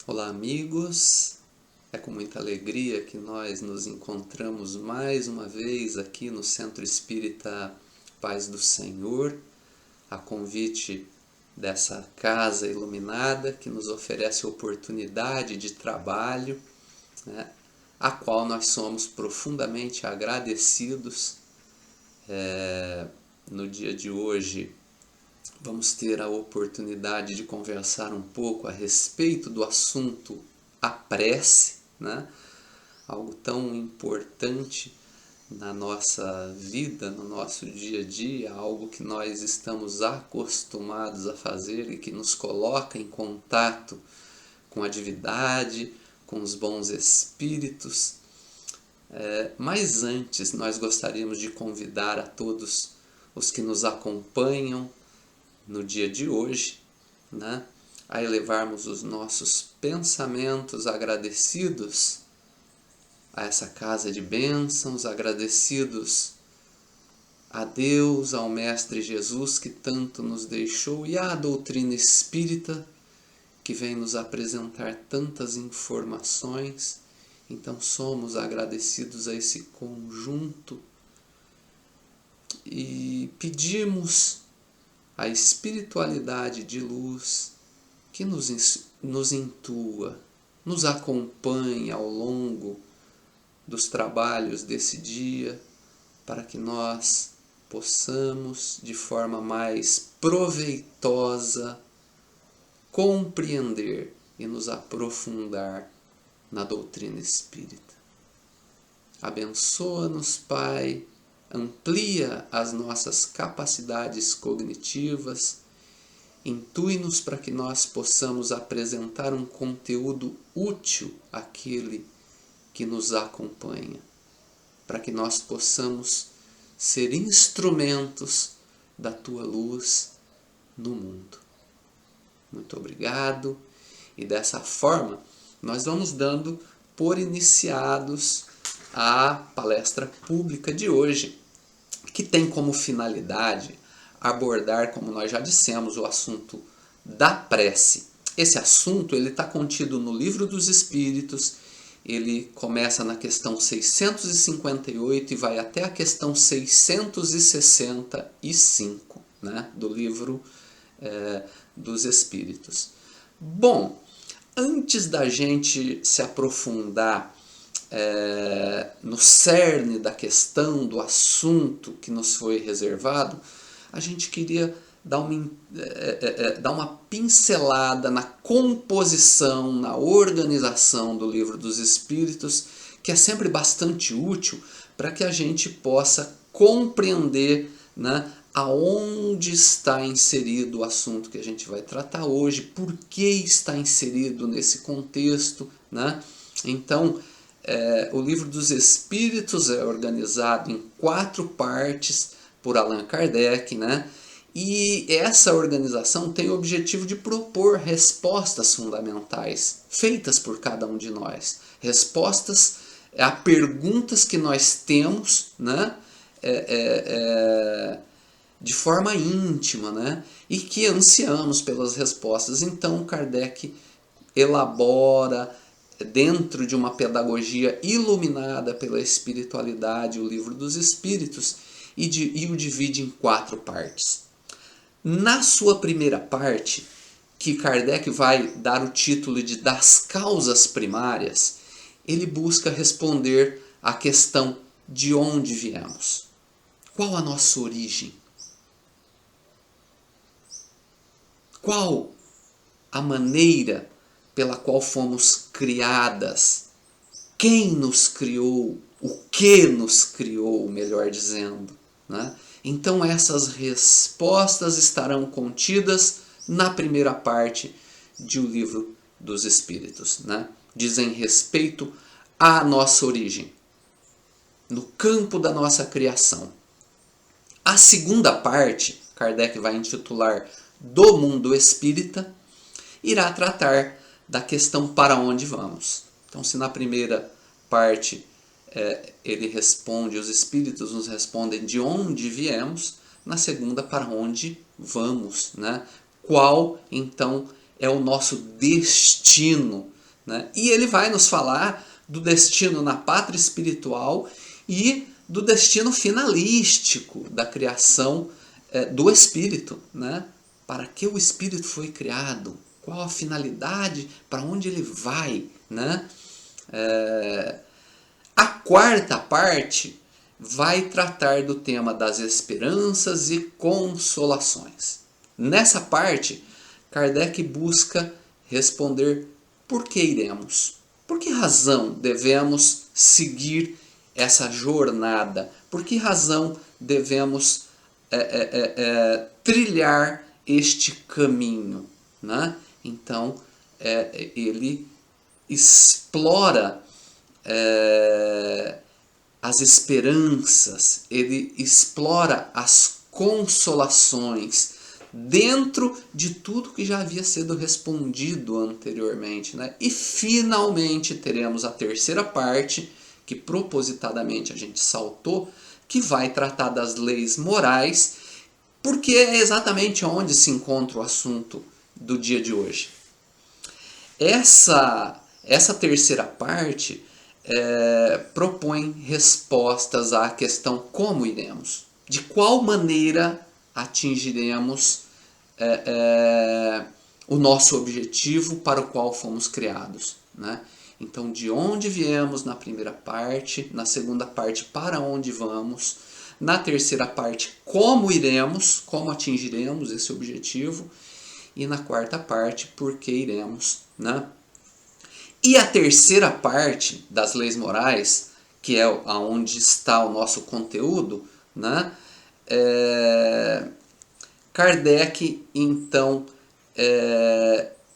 Olá, amigos! É com muita alegria que nós nos encontramos mais uma vez aqui no Centro Espírita Paz do Senhor, a convite dessa casa iluminada que nos oferece oportunidade de trabalho, né, a qual nós somos profundamente agradecidos. No dia de hoje, vamos ter a oportunidade de conversar um pouco a respeito do assunto a prece, né? Algo tão importante na nossa vida, no nosso dia a dia, algo que nós estamos acostumados a fazer e que nos coloca em contato com a divindade, com os bons espíritos. Mas antes, nós gostaríamos de convidar a todos os que nos acompanham no dia de hoje, né, a elevarmos os nossos pensamentos agradecidos a essa casa de bênçãos, agradecidos a Deus, ao Mestre Jesus que tanto nos deixou e à doutrina espírita que vem nos apresentar tantas informações. Então somos agradecidos a esse conjunto e pedimos a espiritualidade de luz que nos intua, nos acompanhe ao longo dos trabalhos desse dia, para que nós possamos, de forma mais proveitosa, compreender e nos aprofundar na doutrina espírita. Abençoa-nos, Pai, amplia as nossas capacidades cognitivas, intui-nos para que nós possamos apresentar um conteúdo útil àquele que nos acompanha, para que nós possamos ser instrumentos da Tua luz no mundo. Muito obrigado. E dessa forma, nós vamos dando por iniciados a palestra pública de hoje, que tem como finalidade abordar, como nós já dissemos, o assunto da prece. Esse assunto está contido no Livro dos Espíritos, ele começa na questão 658 e vai até a questão 665, né, do Livro dos Espíritos. Bom, antes da gente se aprofundar no cerne da questão, do assunto que nos foi reservado, a gente queria dar uma pincelada na composição, na organização do Livro dos Espíritos, que é sempre bastante útil para que a gente possa compreender, né, aonde está inserido o assunto que a gente vai tratar hoje, por que está inserido nesse contexto, né? Então, o Livro dos Espíritos é organizado em 4 partes por Allan Kardec, né? E essa organização tem o objetivo de propor respostas fundamentais feitas por cada um de nós. Respostas a perguntas que nós temos, né? De forma íntima, né? E que ansiamos pelas respostas. Então Kardec elabora, dentro de uma pedagogia iluminada pela espiritualidade, o Livro dos Espíritos, e o divide em 4 partes. Na sua primeira parte, que Kardec vai dar o título de Das Causas Primárias, ele busca responder à questão de onde viemos. Qual a nossa origem? Qual a maneira pela qual fomos criadas? Quem nos criou? O que nos criou, melhor dizendo, né? Então essas respostas estarão contidas na primeira parte do Livro dos Espíritos, né? Dizem respeito à nossa origem, no campo da nossa criação. A segunda parte, Kardec vai intitular Do Mundo Espírita, irá tratar da questão para onde vamos. Então, se na primeira parte ele responde, os espíritos nos respondem de onde viemos, na segunda, para onde vamos, né? Qual, então, é o nosso destino né? E ele vai nos falar do destino na pátria espiritual e do destino finalístico da criação do espírito, né? Para que o espírito foi criado? Qual a finalidade? Para onde ele vai, né? A quarta parte vai tratar do tema das esperanças e consolações. Nessa parte, Kardec busca responder por que iremos, por que razão devemos seguir essa jornada, por que razão devemos trilhar este caminho, né? Então, ele explora as esperanças, ele explora as consolações dentro de tudo que já havia sido respondido anteriormente, né? E finalmente teremos a terceira parte, que propositadamente a gente saltou, que vai tratar das leis morais, porque é exatamente onde se encontra o assunto do dia de hoje. Essa terceira parte propõe respostas à questão como iremos, de qual maneira atingiremos o nosso objetivo para o qual fomos criados, né? Então, de onde viemos na primeira parte, na segunda parte, para onde vamos, na terceira parte, como iremos, como atingiremos esse objetivo, e na quarta parte, por que iremos, né? E a terceira parte das leis morais, que é aonde está o nosso conteúdo, né? Kardec, então,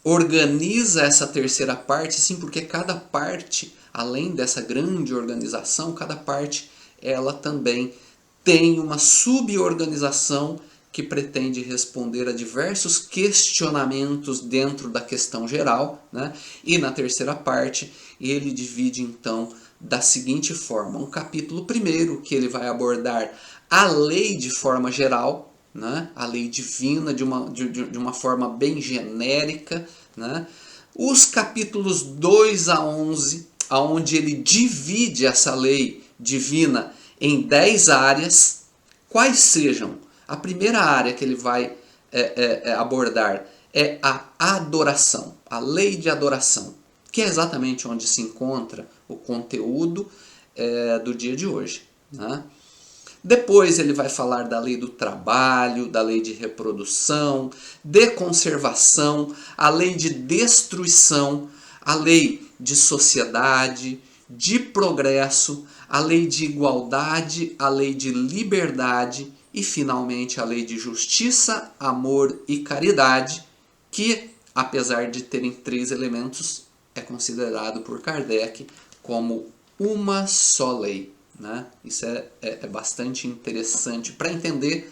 organiza essa terceira parte, sim, porque cada parte, além dessa grande organização, cada parte ela também tem uma suborganização que pretende responder a diversos questionamentos dentro da questão geral, né? E na terceira parte ele divide então da seguinte forma: um capítulo primeiro que ele vai abordar a lei de forma geral, né? A lei divina de uma forma bem genérica, né? Os capítulos 2 a 11, onde ele divide essa lei divina em 10 áreas, quais sejam? A primeira área que ele vai abordar é a adoração, a lei de adoração, que é exatamente onde se encontra o conteúdo do dia de hoje, né? Depois ele vai falar da lei do trabalho, da lei de reprodução, de conservação, a lei de destruição, a lei de sociedade, de progresso, a lei de igualdade, a lei de liberdade e, finalmente, a lei de justiça, amor e caridade, que, apesar de terem 3 elementos, é considerado por Kardec como uma só lei, né? Isso é bastante interessante. Para entender,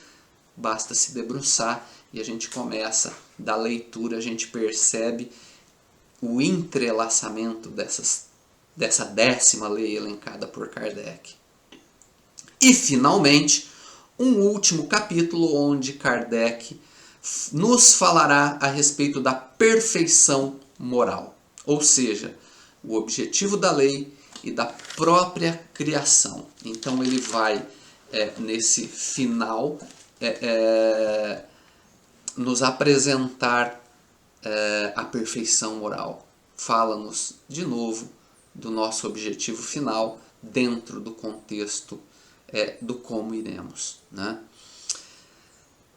basta se debruçar e a gente começa da leitura, a gente percebe o entrelaçamento dessa 10ª lei elencada por Kardec. E, finalmente, um último capítulo onde Kardec nos falará a respeito da perfeição moral, ou seja, o objetivo da lei e da própria criação. Então ele vai, nesse final, nos apresentar a perfeição moral. Fala-nos, de novo, do nosso objetivo final dentro do contexto do como iremos, né?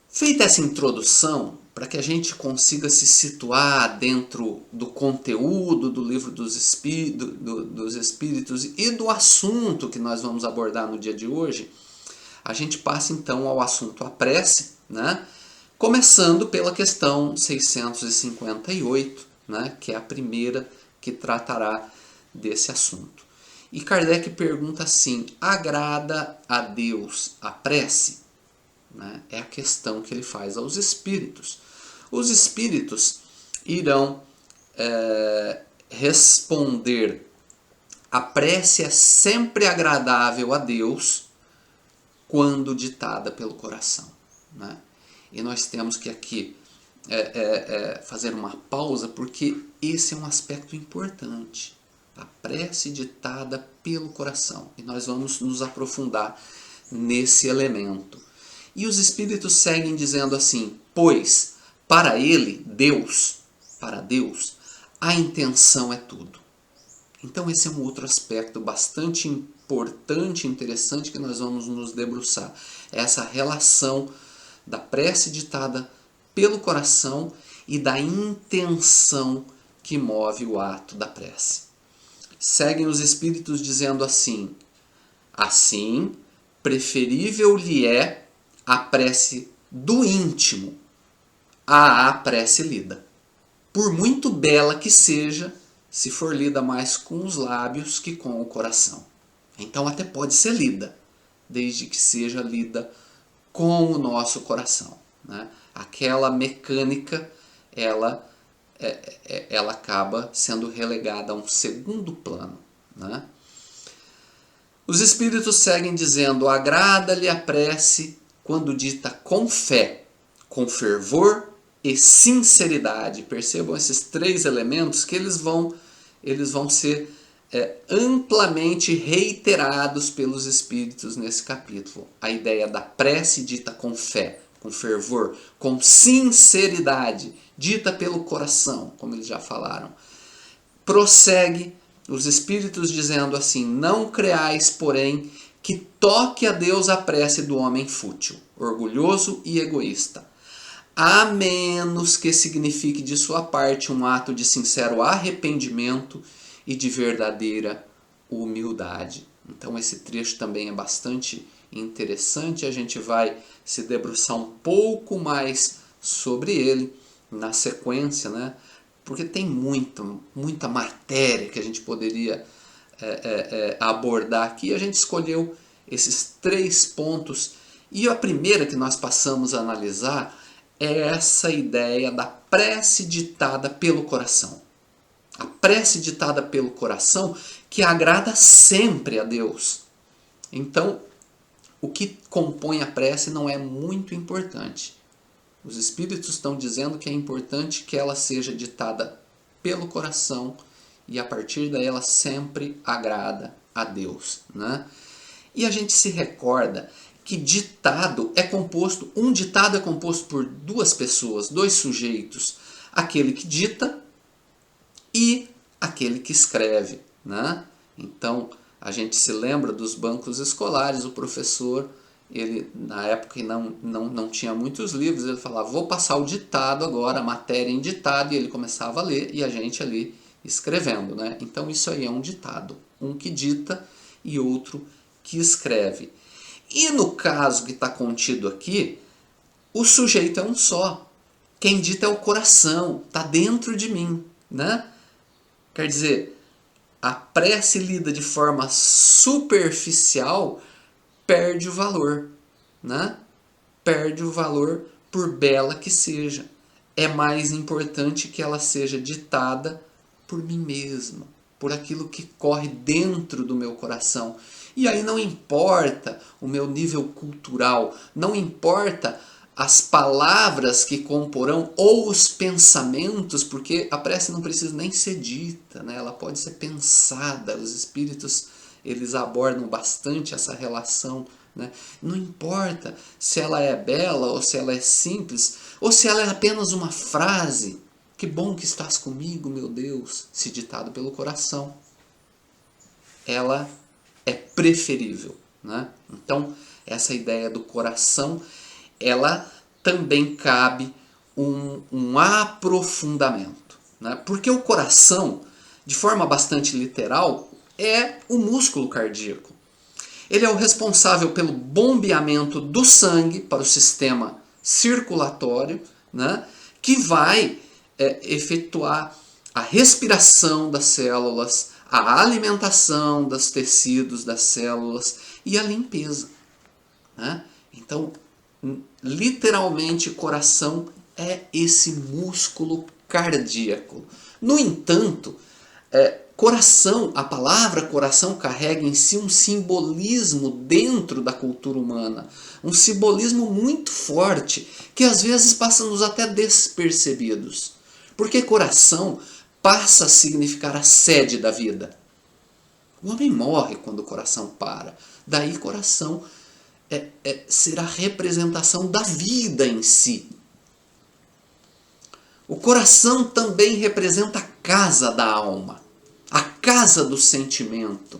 Feita essa introdução, para que a gente consiga se situar dentro do conteúdo do livro dos Espíritos e do assunto que nós vamos abordar no dia de hoje, a gente passa então ao assunto a prece, né? Começando pela questão 658, né? Que é a primeira que tratará desse assunto. E Kardec pergunta assim: agrada a Deus a prece? Né? É a questão que ele faz aos espíritos. Os espíritos irão responder: a prece é sempre agradável a Deus quando ditada pelo coração, né? E nós temos que aqui fazer uma pausa, porque esse é um aspecto importante. A prece ditada pelo coração. E nós vamos nos aprofundar nesse elemento. E os Espíritos seguem dizendo assim: pois para ele, Deus, para Deus, a intenção é tudo. Então esse é um outro aspecto bastante importante e interessante que nós vamos nos debruçar. Essa relação da prece ditada pelo coração e da intenção que move o ato da prece. Seguem os Espíritos dizendo assim: assim, preferível lhe é a prece do íntimo à prece lida, por muito bela que seja, se for lida mais com os lábios que com o coração. Então até pode ser lida, desde que seja lida com o nosso coração, né? Aquela mecânica, ela acaba sendo relegada a um segundo plano, né? Os Espíritos seguem dizendo: agrada-lhe a prece quando dita com fé, com fervor e sinceridade. Percebam esses três elementos que eles vão ser amplamente reiterados pelos Espíritos nesse capítulo. A ideia da prece dita com fé, com fervor, com sinceridade, dita pelo coração, como eles já falaram. Prossegue os Espíritos dizendo assim: não creais, porém, que toque a Deus a prece do homem fútil, orgulhoso e egoísta, a menos que signifique de sua parte um ato de sincero arrependimento e de verdadeira humildade. Então esse trecho também é bastante interessante, a gente vai se debruçar um pouco mais sobre ele na sequência, né? Porque tem muita matéria que a gente poderia abordar aqui. A gente escolheu esses 3 pontos, e a primeira que nós passamos a analisar é essa ideia da prece ditada pelo coração. A prece ditada pelo coração que agrada sempre a Deus. Então, o que compõe a prece não é muito importante. Os Espíritos estão dizendo que é importante que ela seja ditada pelo coração e a partir daí ela sempre agrada a Deus, né? E a gente se recorda que um ditado é composto por 2 pessoas, 2 sujeitos, aquele que dita e aquele que escreve, né? Então, a gente se lembra dos bancos escolares, o professor, ele na época não tinha muitos livros, ele falava: vou passar o ditado agora, a matéria em ditado, e ele começava a ler e a gente ali escrevendo, né? Então isso aí é um ditado, um que dita e outro que escreve. E no caso que está contido aqui, o sujeito é um só. Quem dita é o coração, está dentro de mim, né? Quer dizer, a prece lida de forma superficial perde o valor, né? Perde o valor por bela que seja. É mais importante que ela seja ditada por mim mesmo, por aquilo que corre dentro do meu coração. E aí não importa o meu nível cultural, não importa as palavras que comporão ou os pensamentos, porque a prece não precisa nem ser dita, né? Ela pode ser pensada. Os Espíritos, eles abordam bastante essa relação, né? Não importa se ela é bela ou se ela é simples, ou se ela é apenas uma frase: que bom que estás comigo, meu Deus, se ditado pelo coração. Ela é preferível, né? Então, essa ideia do coração, ela também cabe um aprofundamento, né? Porque o coração, de forma bastante literal, é o músculo cardíaco. Ele é o responsável pelo bombeamento do sangue para o sistema circulatório, né? Que vai efetuar a respiração das células, a alimentação dos tecidos das células e a limpeza, né? Então, literalmente, coração é esse músculo cardíaco. No entanto, coração, a palavra coração carrega em si um simbolismo dentro da cultura humana. Um simbolismo muito forte, que às vezes passa-nos até despercebidos. Porque coração passa a significar a sede da vida. O homem morre quando o coração para. Daí coração ser a representação da vida em si. O coração também representa a casa da alma, a casa do sentimento.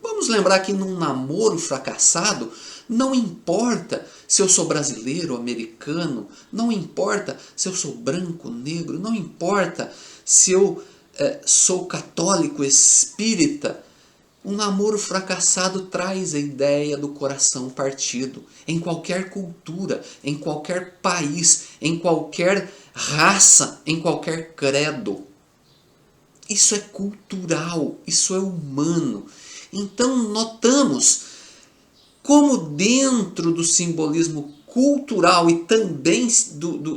Vamos lembrar que num namoro fracassado, não importa se eu sou brasileiro ou americano, não importa se eu sou branco, negro, não importa se eu sou católico, espírita. Um namoro fracassado traz a ideia do coração partido. Em qualquer cultura, em qualquer país, em qualquer raça, em qualquer credo. Isso é cultural, isso é humano. Então notamos como dentro do simbolismo cultural e também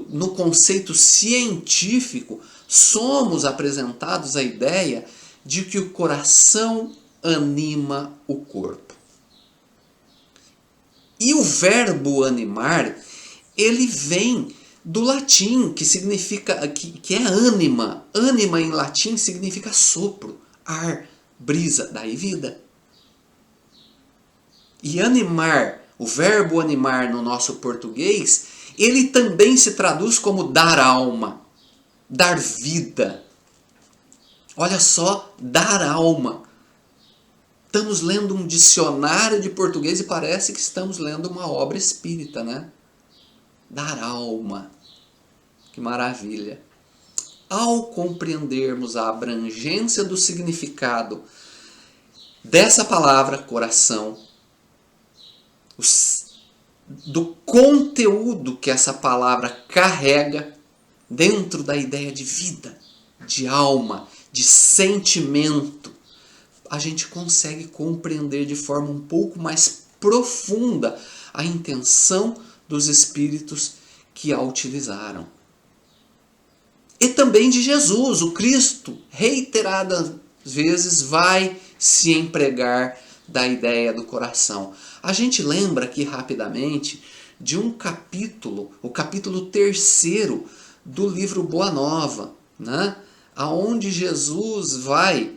no conceito científico, somos apresentados a ideia de que o coração anima o corpo. E o verbo animar, ele vem do latim, que significa, que é ânima. Ânima em latim significa sopro, ar, brisa, daí vida. E animar, o verbo animar no nosso português, ele também se traduz como dar alma, dar vida. Olha só, dar alma. Estamos lendo um dicionário de português e parece que estamos lendo uma obra espírita, né? Dar alma. Que maravilha. Ao compreendermos a abrangência do significado dessa palavra, coração, do conteúdo que essa palavra carrega dentro da ideia de vida, de alma, de sentimento, a gente consegue compreender de forma um pouco mais profunda a intenção dos espíritos que a utilizaram. E também de Jesus, o Cristo, reiteradas vezes vai se empregar da ideia do coração. A gente lembra aqui rapidamente de um capítulo, o capítulo 3º do livro Boa Nova, né? Onde Jesus vai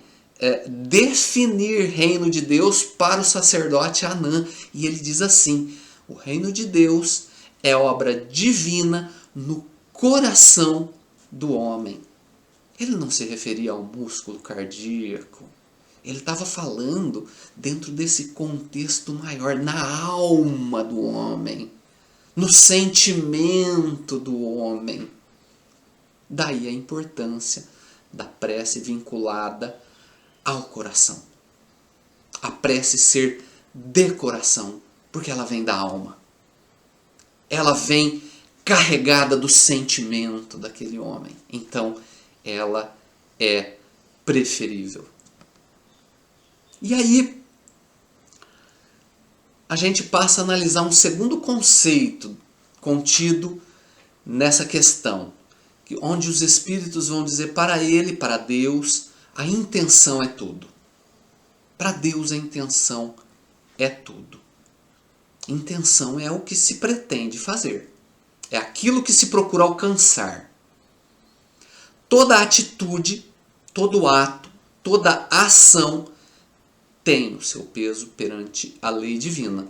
definir reino de Deus para o sacerdote Anã. E ele diz assim: o reino de Deus é obra divina no coração do homem. Ele não se referia ao músculo cardíaco. Ele estava falando dentro desse contexto maior, na alma do homem, no sentimento do homem. Daí a importância da prece vinculada ao coração. A prece ser de coração, porque ela vem da alma. Ela vem carregada do sentimento daquele homem. Então, ela é preferível. E aí, a gente passa a analisar um segundo conceito contido nessa questão, onde os espíritos vão dizer para ele, para Deus, a intenção é tudo. Para Deus a intenção é tudo. Intenção é o que se pretende fazer. É aquilo que se procura alcançar. Toda atitude, todo ato, toda ação tem o seu peso perante a lei divina.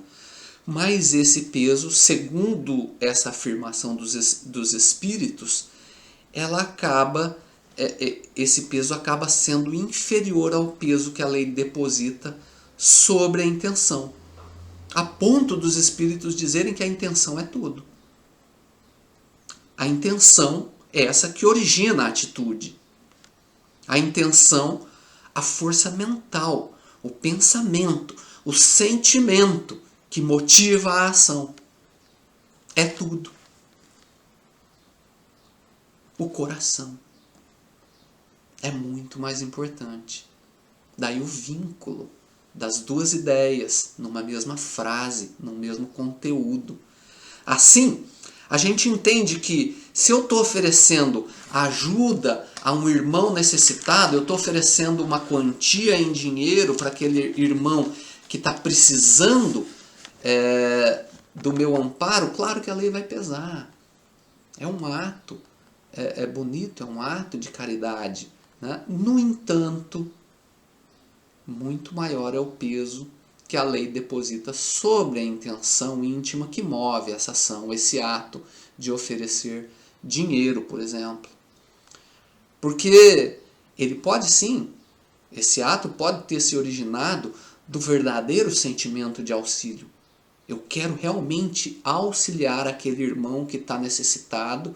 Mas esse peso, segundo essa afirmação dos espíritos, esse peso acaba sendo inferior ao peso que a lei deposita sobre a intenção. A ponto dos espíritos dizerem que a intenção é tudo. A intenção é essa que origina a atitude. A intenção, a força mental, o pensamento, o sentimento que motiva a ação. É tudo. O coração é muito mais importante. Daí o vínculo das duas ideias numa mesma frase, no mesmo conteúdo. Assim, a gente entende que se eu estou oferecendo ajuda a um irmão necessitado, eu estou oferecendo uma quantia em dinheiro para aquele irmão que está precisando do meu amparo, claro que a lei vai pesar. É um ato, é bonito, é um ato de caridade, né? No entanto, muito maior é o peso que a lei deposita sobre a intenção íntima que move essa ação, esse ato de oferecer dinheiro, por exemplo. Porque ele pode sim, esse ato pode ter se originado do verdadeiro sentimento de auxílio. Eu quero realmente auxiliar aquele irmão que está necessitado,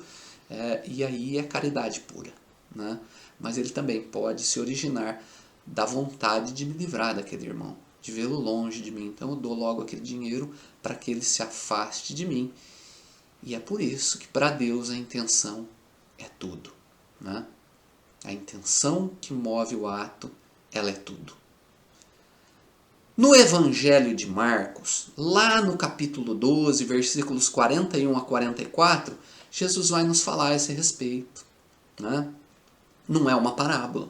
e aí é caridade pura, né? Mas ele também pode se originar da vontade de me livrar daquele irmão, de vê-lo longe de mim. Então eu dou logo aquele dinheiro para que ele se afaste de mim. E é por isso que para Deus a intenção é tudo, né? A intenção que move o ato, ela é tudo. No Evangelho de Marcos, lá no capítulo 12, versículos 41 a 44, Jesus vai nos falar a esse respeito, né? Não é uma parábola,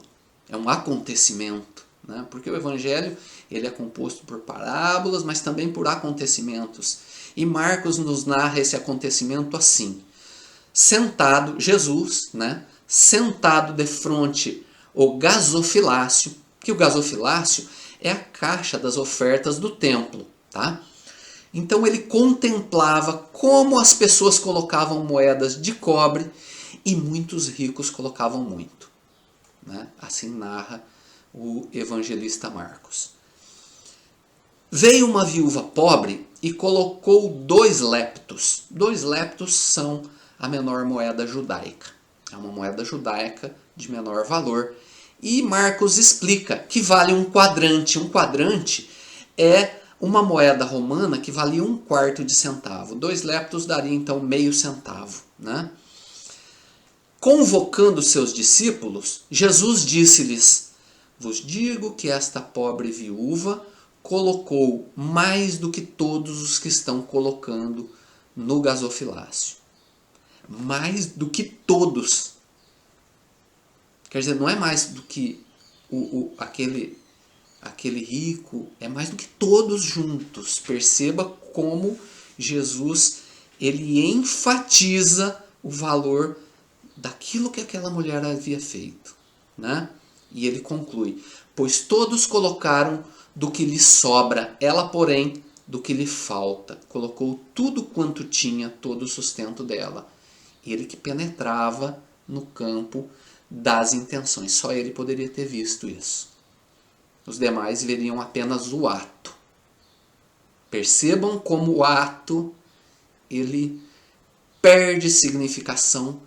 é um acontecimento, né? Porque o Evangelho ele é composto por parábolas, mas também por acontecimentos. E Marcos nos narra esse acontecimento assim: sentado, Jesus, né? Sentado defronte o gasofilácio, que o gasofilácio é a caixa das ofertas do templo, tá? Então ele contemplava como as pessoas colocavam moedas de cobre e muitos ricos colocavam muito, né? Assim narra o evangelista Marcos. Veio uma viúva pobre e colocou 2 leptos. 2 leptos são a menor moeda judaica. É uma moeda judaica de menor valor. E Marcos explica que vale um quadrante. Um quadrante é uma moeda romana que valia 1/4 de centavo. 2 leptos daria então meio centavo, né? Convocando seus discípulos, Jesus disse-lhes: vos digo que esta pobre viúva colocou mais do que todos os que estão colocando no gasofilácio. Mais do que todos. Quer dizer, não é mais do que aquele rico, é mais do que todos juntos. Perceba como Jesus ele enfatiza o valor daquilo que aquela mulher havia feito, né? E ele conclui: pois todos colocaram do que lhe sobra, ela, porém, do que lhe falta. Colocou tudo quanto tinha, todo o sustento dela. Ele que penetrava no campo das intenções. Só ele poderia ter visto isso. Os demais veriam apenas o ato. Percebam como o ato ele perde significação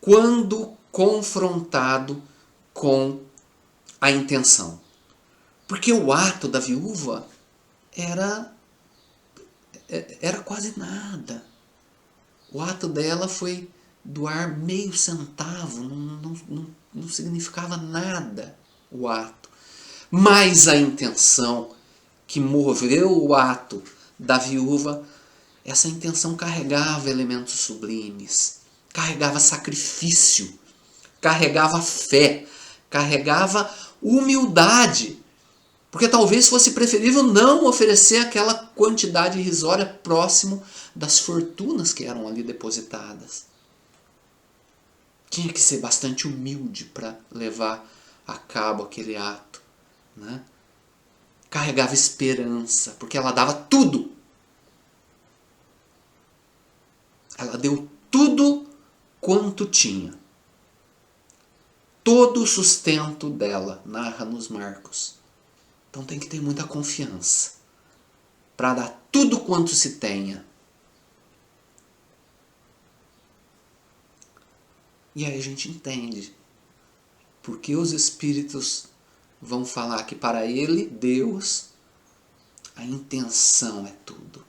quando confrontado com a intenção. Porque o ato da viúva era quase nada. O ato dela foi doar meio centavo, não significava nada o ato. Mas a intenção que moveu o ato da viúva, essa intenção carregava elementos sublimes, carregava sacrifício, carregava fé, carregava humildade. Porque talvez fosse preferível não oferecer aquela quantidade irrisória próximo das fortunas que eram ali depositadas. Tinha que ser bastante humilde para levar a cabo aquele ato, né? Carregava esperança, porque ela dava tudo. Ela deu tudo quanto tinha. Todo o sustento dela, narra-nos Marcos. Então tem que ter muita confiança para dar tudo quanto se tenha. E aí a gente entende porque os espíritos vão falar que para ele, Deus, a intenção é tudo.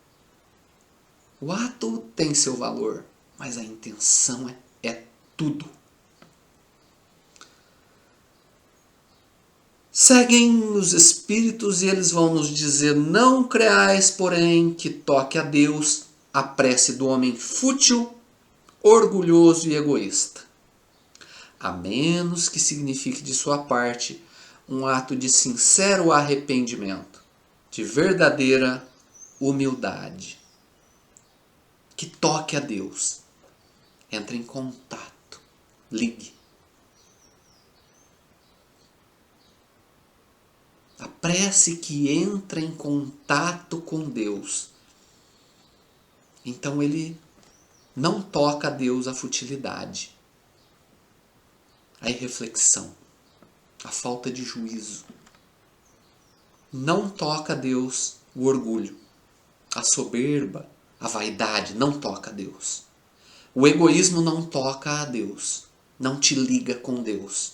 O ato tem seu valor, mas a intenção é tudo. Seguem os espíritos e eles vão nos dizer: não creais, porém, que toque a Deus a prece do homem fútil, orgulhoso e egoísta. a menos que signifique de sua parte um ato de sincero arrependimento, de verdadeira humildade, que toque a Deus, entre em contato, ligue. A prece que entra em contato com Deus, então ele não toca a Deus a futilidade, a irreflexão, a falta de juízo. Não toca a Deus o orgulho, a soberba, a vaidade, não toca a Deus. O egoísmo não toca a Deus, não te liga com Deus.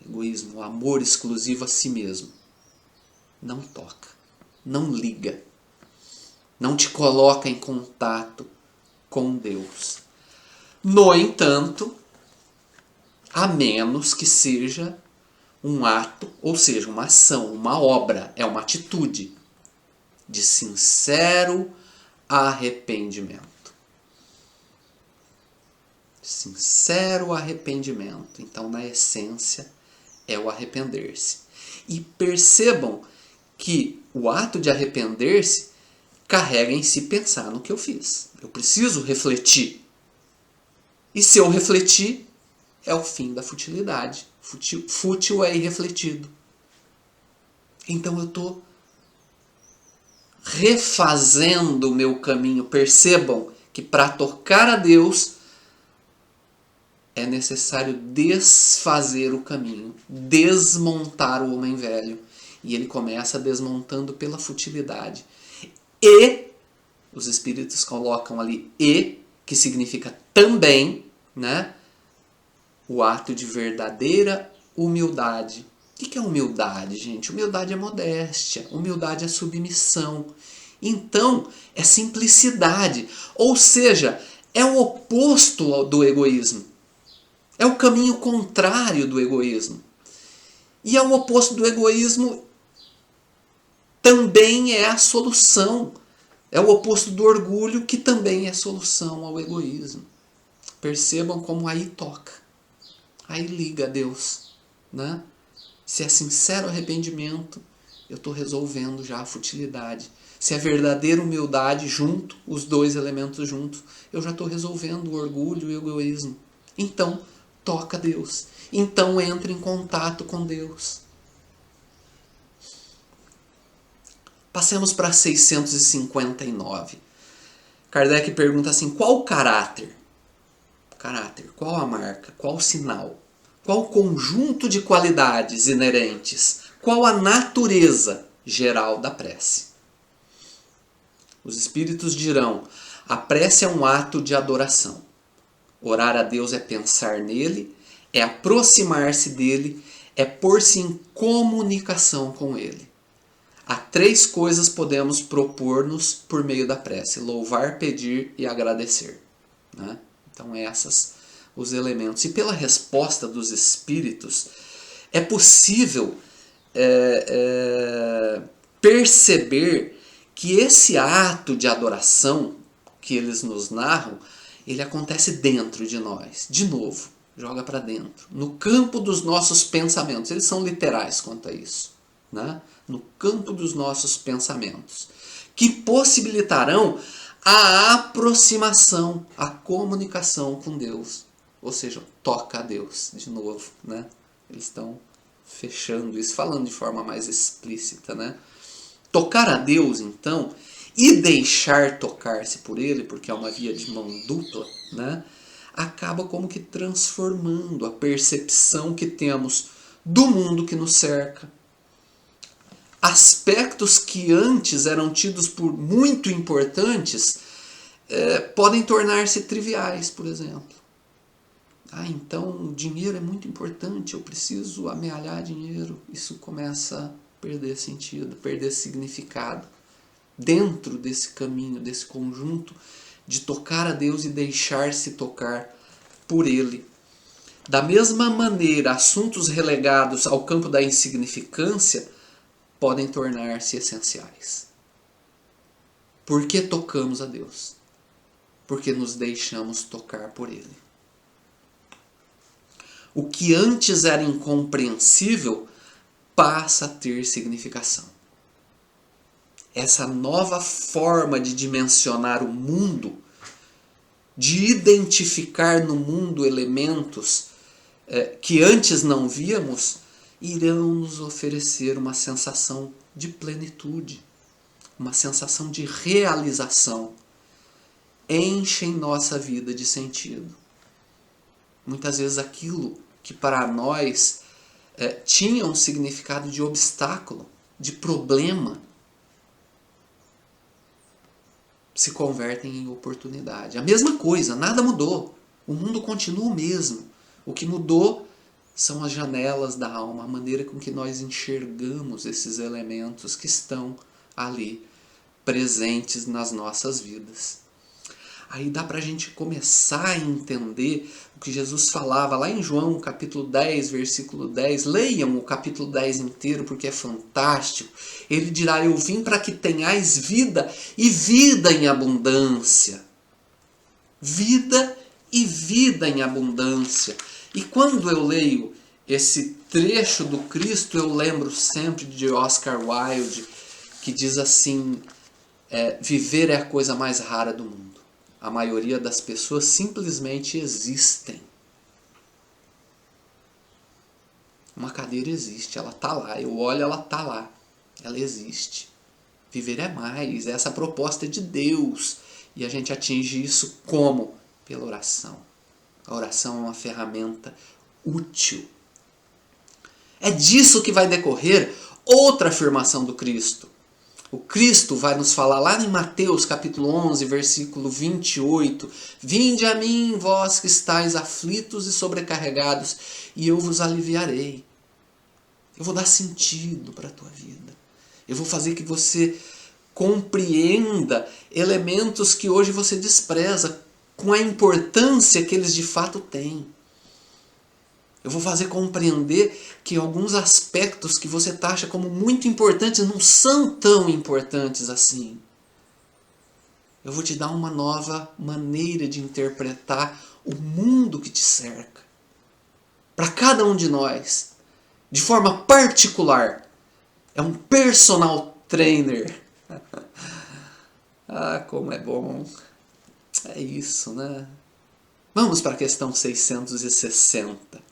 Egoísmo, o amor exclusivo a si mesmo, não toca, não liga, não te coloca em contato com Deus. No entanto, a menos que seja um ato, ou seja, uma ação, uma obra, é uma atitude de sincero arrependimento. Sincero arrependimento. Então, na essência, é o arrepender-se. E percebam que o ato de arrepender-se carrega em si pensar no que eu fiz. Eu preciso refletir. E se eu refletir, é o fim da futilidade. Fútil é irrefletido. Então eu estou refazendo o meu caminho. Percebam que para tocar a Deus é necessário desfazer o caminho, desmontar o homem velho. E ele começa desmontando pela futilidade. E os espíritos colocam ali e, que significa também, né? O ato de verdadeira humildade. O que é humildade, gente? Humildade é modéstia, humildade é submissão. Então, é simplicidade. Ou seja, é o oposto do egoísmo. É o caminho contrário do egoísmo. E ao oposto do egoísmo também é a solução. É o oposto do orgulho, que também é solução ao egoísmo. Percebam como aí toca. Aí liga a Deus, né? Se é sincero arrependimento, eu estou resolvendo já a futilidade. Se é verdadeira humildade junto, os dois elementos juntos, eu já estou resolvendo o orgulho e o egoísmo. Então, toca a Deus. Então, entre em contato com Deus. Passemos para 659. Kardec pergunta assim, qual o caráter? Caráter, qual a marca? Qual o sinal? Qual o conjunto de qualidades inerentes? Qual a natureza geral da prece? Os espíritos dirão, a prece é um ato de adoração. Orar a Deus é pensar nele, é aproximar-se dele, é pôr-se em comunicação com ele. Há 3 coisas podemos propor-nos por meio da prece: louvar, pedir e agradecer. Né? Então, esses os elementos. E pela resposta dos espíritos, é possível perceber que esse ato de adoração que eles nos narram, ele acontece dentro de nós. De novo, joga para dentro. No campo dos nossos pensamentos. Eles são literais quanto a isso. Né? No campo dos nossos pensamentos. Que possibilitarão a aproximação, a comunicação com Deus. Ou seja, toca a Deus, de novo. Né? Eles estão fechando isso, falando de forma mais explícita. Né? Tocar a Deus, então, e deixar tocar-se por Ele, porque é uma via de mão dupla, né? Acaba como que transformando a percepção que temos do mundo que nos cerca. Aspectos que antes eram tidos por muito importantes podem tornar-se triviais, por exemplo. Então o dinheiro é muito importante, eu preciso amealhar dinheiro. Isso começa a perder sentido, perder significado. Dentro desse caminho, desse conjunto de tocar a Deus e deixar-se tocar por Ele. Da mesma maneira, assuntos relegados ao campo da insignificância podem tornar-se essenciais. Por que tocamos a Deus? Porque nos deixamos tocar por Ele. o que antes era incompreensível passa a ter significação. Essa nova forma de dimensionar o mundo, de identificar no mundo elementos que antes não víamos, irão nos oferecer uma sensação de plenitude, uma sensação de realização. Enchem nossa vida de sentido. Muitas vezes aquilo que para nós tinha um significado de obstáculo, de problema, se convertem em oportunidade. A mesma coisa, nada mudou. O mundo continua o mesmo. O que mudou são as janelas da alma, a maneira com que nós enxergamos esses elementos que estão ali presentes nas nossas vidas. Aí dá para a gente começar a entender o que Jesus falava lá em João, capítulo 10, versículo 10. Leiam o capítulo 10 inteiro porque é fantástico. Ele dirá: eu vim para que tenhais vida e vida em abundância. Vida e vida em abundância. E quando eu leio esse trecho do Cristo, eu lembro sempre de Oscar Wilde, que diz assim: viver é a coisa mais rara do mundo. A maioria das pessoas simplesmente existem. Uma cadeira existe, ela está lá. Eu olho, ela está lá. Ela existe. Viver é mais. Essa proposta é de Deus. E a gente atinge isso como? Pela oração. A oração é uma ferramenta útil. É disso que vai decorrer outra afirmação do Cristo. O Cristo vai nos falar lá em Mateus capítulo 11, versículo 28. Vinde a mim, vós que estáis aflitos e sobrecarregados, e eu vos aliviarei. Eu vou dar sentido para a tua vida. Eu vou fazer que você compreenda elementos que hoje você despreza, com a importância que eles de fato têm. Eu vou fazer compreender que alguns aspectos que você taxa como muito importantes não são tão importantes assim. Eu vou te dar uma nova maneira de interpretar o mundo que te cerca. Para cada um de nós, de forma particular, é um personal trainer. Ah, como é bom. É isso, né? Vamos para a questão 660.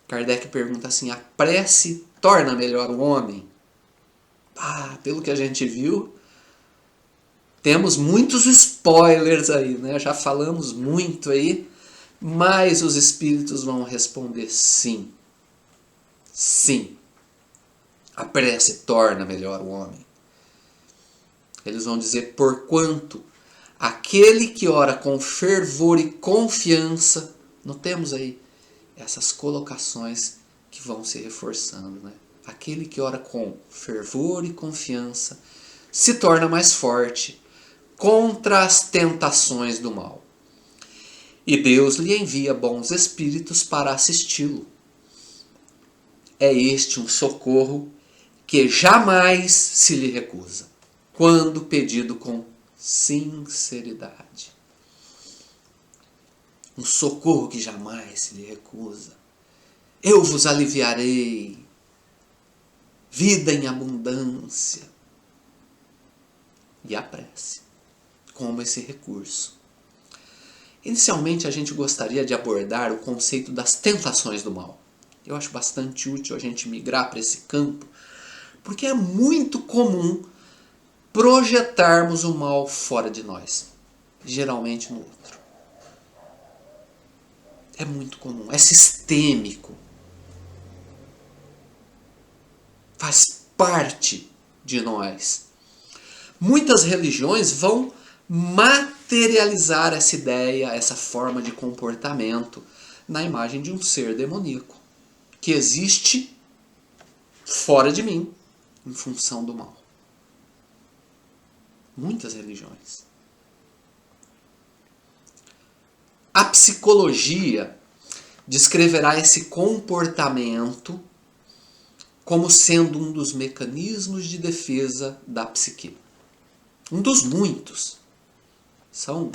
Kardec pergunta assim: a prece torna melhor o homem? Pelo que a gente viu, temos muitos spoilers aí, né? Já falamos muito aí, mas os espíritos vão responder sim. Sim. A prece torna melhor o homem. Eles vão dizer: porquanto aquele que ora com fervor e confiança, notemos aí essas colocações que vão se reforçando, né? Aquele que ora com fervor e confiança se torna mais forte contra as tentações do mal. E Deus lhe envia bons espíritos para assisti-lo. É este um socorro que jamais se lhe recusa, quando pedido com sinceridade. Um socorro que jamais se lhe recusa. Eu vos aliviarei. Vida em abundância. E a prece, como esse recurso. Inicialmente a gente gostaria de abordar o conceito das tentações do mal. Eu acho bastante útil a gente migrar para esse campo, porque é muito comum projetarmos o mal fora de nós, geralmente no outro. É muito comum, é sistêmico. Faz parte de nós. Muitas religiões vão materializar essa ideia, essa forma de comportamento na imagem de um ser demoníaco, que existe fora de mim, em função do mal. Muitas religiões. A psicologia descreverá esse comportamento como sendo um dos mecanismos de defesa da psique. Um dos muitos. São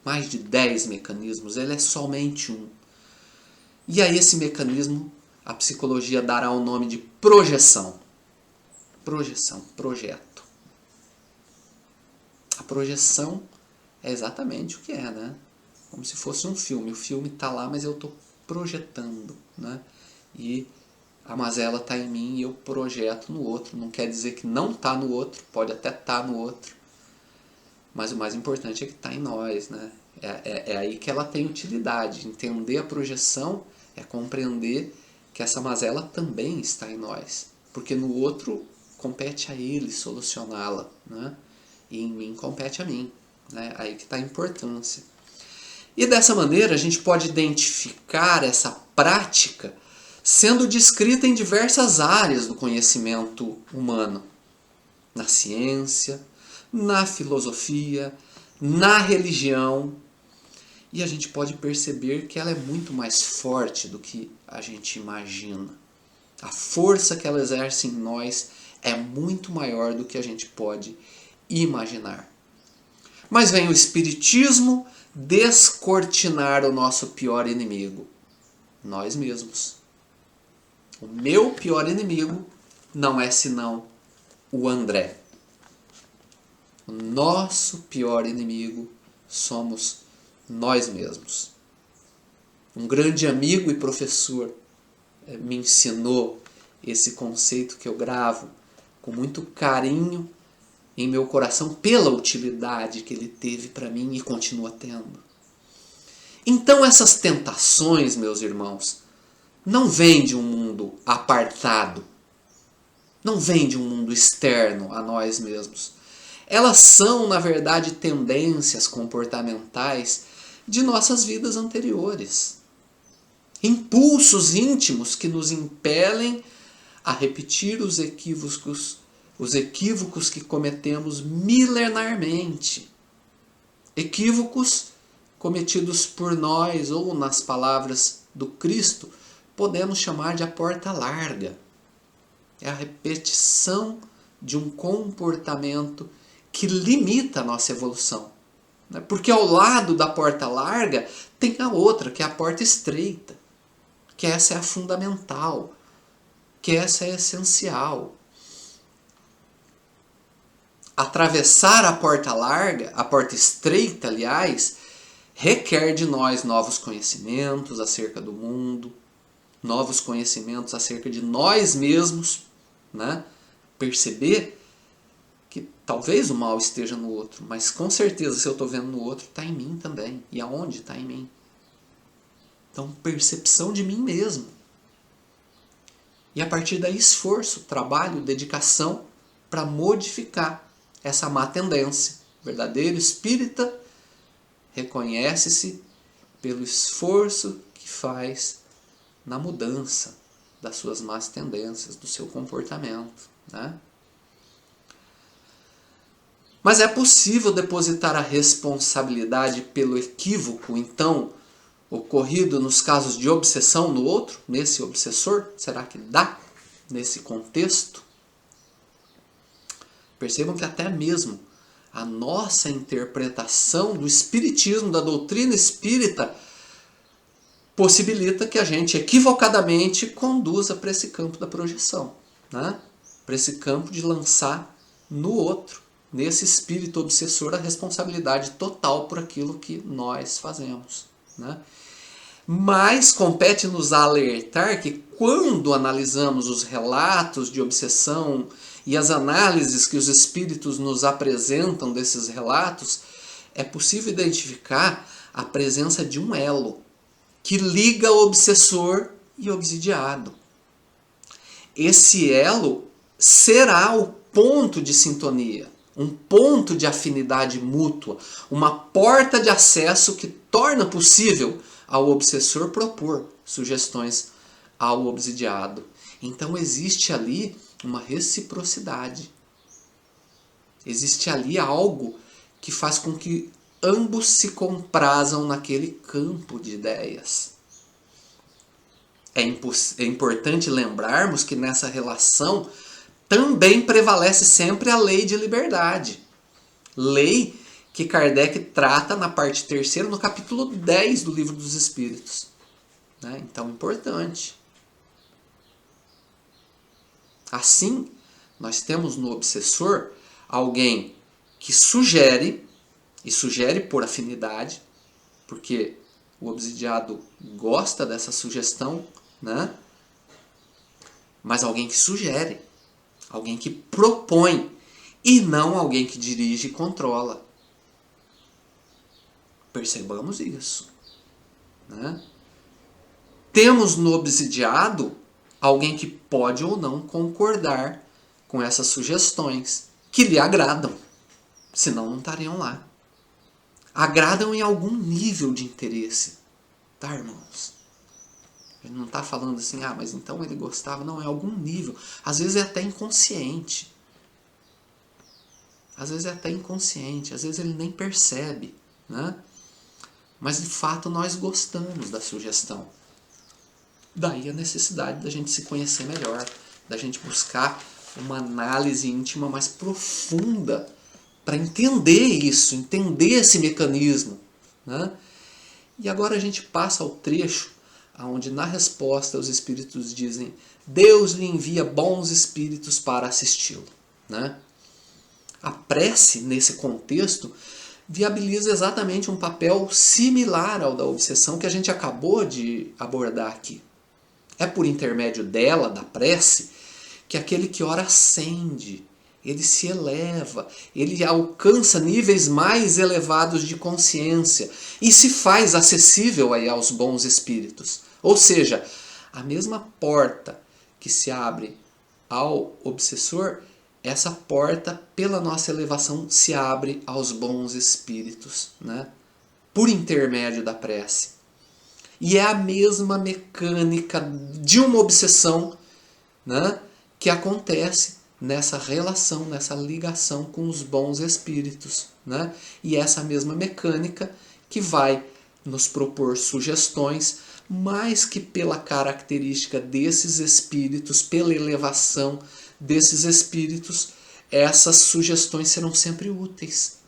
mais de 10 mecanismos, ele é somente um. E a esse mecanismo a psicologia dará o nome de projeção. Projeção, projeto. A projeção é exatamente o que é, né? Como se fosse um filme. O filme está lá, mas eu estou projetando, né? E a mazela está em mim e eu projeto no outro. Não quer dizer que não está no outro, pode até estar no outro. Mas o mais importante é que está em nós, né? É aí que ela tem utilidade. Entender a projeção é compreender que essa mazela também está em nós. Porque no outro compete a ele solucioná-la, né? E em mim compete a mim, né? Aí que está a importância. E dessa maneira a gente pode identificar essa prática sendo descrita em diversas áreas do conhecimento humano. Na ciência, na filosofia, na religião. E a gente pode perceber que ela é muito mais forte do que a gente imagina. A força que ela exerce em nós é muito maior do que a gente pode imaginar. Mas vem o Espiritismo descortinar o nosso pior inimigo, nós mesmos. O meu pior inimigo não é senão o André. O nosso pior inimigo somos nós mesmos. Um grande amigo e professor me ensinou esse conceito que eu gravo com muito carinho em meu coração pela utilidade que ele teve para mim e continua tendo. Então essas tentações, meus irmãos, não vêm de um mundo apartado, não vêm de um mundo externo a nós mesmos. Elas são, na verdade, tendências comportamentais de nossas vidas anteriores. Impulsos íntimos que nos impelem a repetir os equívocos que cometemos milenarmente. Equívocos cometidos por nós, ou nas palavras do Cristo, podemos chamar de a porta larga. É a repetição de um comportamento que limita a nossa evolução. Porque ao lado da porta larga tem a outra, que é a porta estreita. Que essa é a fundamental. Que essa é a essencial. Atravessar a porta larga, a porta estreita, aliás, requer de nós novos conhecimentos acerca do mundo, novos conhecimentos acerca de nós mesmos, né? Perceber que talvez o mal esteja no outro, mas com certeza se eu estou vendo no outro, está em mim também. E aonde está em mim? Então, percepção de mim mesmo. E a partir daí, esforço, trabalho, dedicação para modificar essa má tendência. O verdadeiro espírita reconhece-se pelo esforço que faz na mudança das suas más tendências, do seu comportamento, né? Mas é possível depositar a responsabilidade pelo equívoco, então, ocorrido nos casos de obsessão no outro, nesse obsessor? Será que dá nesse contexto? Percebam que até mesmo a nossa interpretação do espiritismo, da doutrina espírita, possibilita que a gente equivocadamente conduza para esse campo da projeção, né? Para esse campo de lançar no outro, nesse espírito obsessor, a responsabilidade total por aquilo que nós fazemos, né? Mas compete-nos alertar que quando analisamos os relatos de obsessão e as análises que os espíritos nos apresentam desses relatos, é possível identificar a presença de um elo que liga o obsessor e o obsidiado. Esse elo será o ponto de sintonia, um ponto de afinidade mútua, uma porta de acesso que torna possível ao obsessor propor sugestões ao obsidiado. Então existe ali uma reciprocidade. Existe ali algo que faz com que ambos se comprazam naquele campo de ideias. É importante lembrarmos que nessa relação também prevalece sempre a lei de liberdade. Lei que Kardec trata na parte 3ª, no capítulo 10 do Livro dos Espíritos. né? Então, importante. Assim, nós temos no obsessor alguém que sugere, e sugere por afinidade, porque o obsidiado gosta dessa sugestão, né? Mas alguém que sugere, alguém que propõe, e não alguém que dirige e controla. Percebamos isso, né? Temos no obsidiado alguém que pode ou não concordar com essas sugestões, que lhe agradam, senão não estariam lá. Agradam em algum nível de interesse, tá, irmãos? Ele não está falando assim, mas então ele gostava. Não, é algum nível. Às vezes é até inconsciente. Às vezes ele nem percebe, né? Mas de fato nós gostamos da sugestão. Daí a necessidade da gente se conhecer melhor, da gente buscar uma análise íntima mais profunda para entender isso, entender esse mecanismo, né? E agora a gente passa ao trecho onde na resposta os espíritos dizem: Deus lhe envia bons espíritos para assisti-lo, né? A prece, nesse contexto, viabiliza exatamente um papel similar ao da obsessão que a gente acabou de abordar aqui. É por intermédio dela, da prece, que aquele que ora ascende, ele se eleva, ele alcança níveis mais elevados de consciência e se faz acessível aí aos bons espíritos. Ou seja, a mesma porta que se abre ao obsessor, essa porta, pela nossa elevação, se abre aos bons espíritos, né? Por intermédio da prece. E é a mesma mecânica de uma obsessão, né, que acontece nessa relação, nessa ligação com os bons espíritos, né? E essa mesma mecânica que vai nos propor sugestões, mais que pela característica desses espíritos, pela elevação desses espíritos, essas sugestões serão sempre úteis.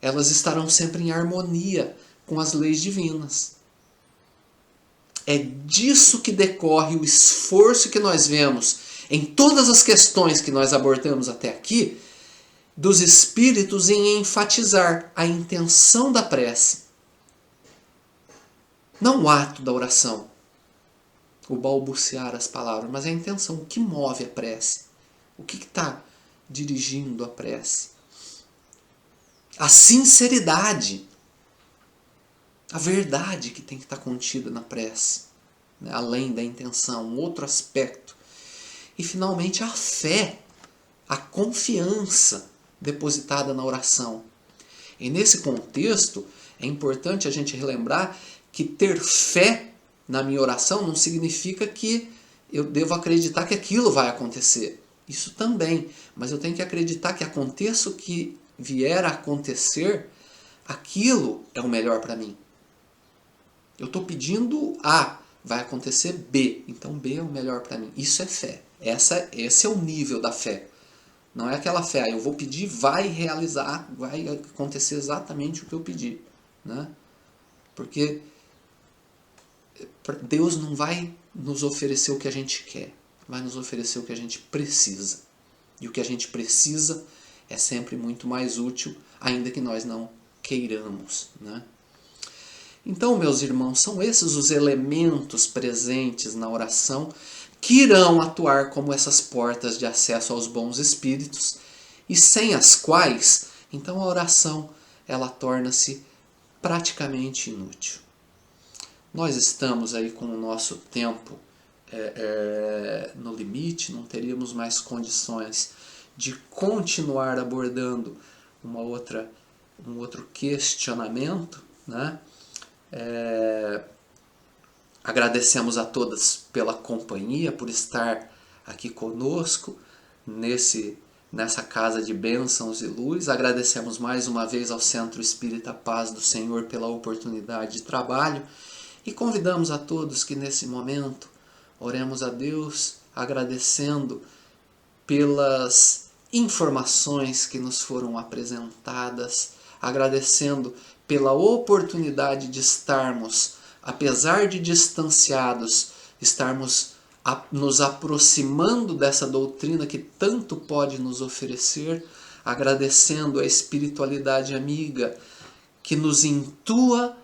Elas estarão sempre em harmonia com as leis divinas. É disso que decorre o esforço que nós vemos em todas as questões que nós abordamos até aqui, dos espíritos em enfatizar a intenção da prece. Não o ato da oração, o balbuciar as palavras, mas a intenção, o que move a prece. O que está dirigindo a prece? A sinceridade, a verdade que tem que estar contida na prece, né? Além da intenção, um outro aspecto. E finalmente a fé, a confiança depositada na oração. E nesse contexto é importante a gente relembrar que ter fé na minha oração não significa que eu devo acreditar que aquilo vai acontecer. Isso também, mas eu tenho que acreditar que aconteça o que vier a acontecer, aquilo é o melhor para mim. Eu estou pedindo A, vai acontecer B, então B é o melhor para mim. Isso é fé. Esse é o nível da fé. Não é aquela fé, eu vou pedir, vai realizar, vai acontecer exatamente o que eu pedi, né? Porque Deus não vai nos oferecer o que a gente quer, vai nos oferecer o que a gente precisa. E o que a gente precisa é sempre muito mais útil, ainda que nós não queiramos, né? Então, meus irmãos, são esses os elementos presentes na oração que irão atuar como essas portas de acesso aos bons espíritos e sem as quais, então a oração ela torna-se praticamente inútil. Nós estamos aí com o nosso tempo no limite, não teríamos mais condições de continuar abordando um outro questionamento, né? Agradecemos a todas pela companhia, por estar aqui conosco nessa casa de bênçãos e luz. Agradecemos mais uma vez ao Centro Espírita Paz do Senhor pela oportunidade de trabalho e convidamos a todos que nesse momento oremos a Deus agradecendo pelas informações que nos foram apresentadas, agradecendo pela oportunidade de estarmos apesar de distanciados, estarmos nos aproximando dessa doutrina que tanto pode nos oferecer, agradecendo a espiritualidade amiga que nos intua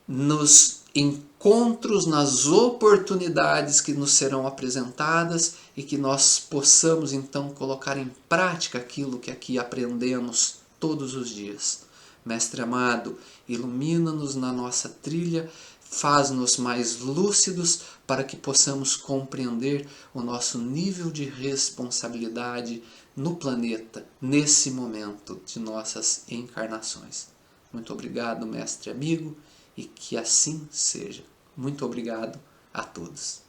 nos encontros, nas oportunidades que nos serão apresentadas e que nós possamos então colocar em prática aquilo que aqui aprendemos todos os dias. Mestre amado, ilumina-nos na nossa trilha, faz-nos mais lúcidos para que possamos compreender o nosso nível de responsabilidade no planeta, nesse momento de nossas encarnações. Muito obrigado, mestre amigo, e que assim seja. Muito obrigado a todos.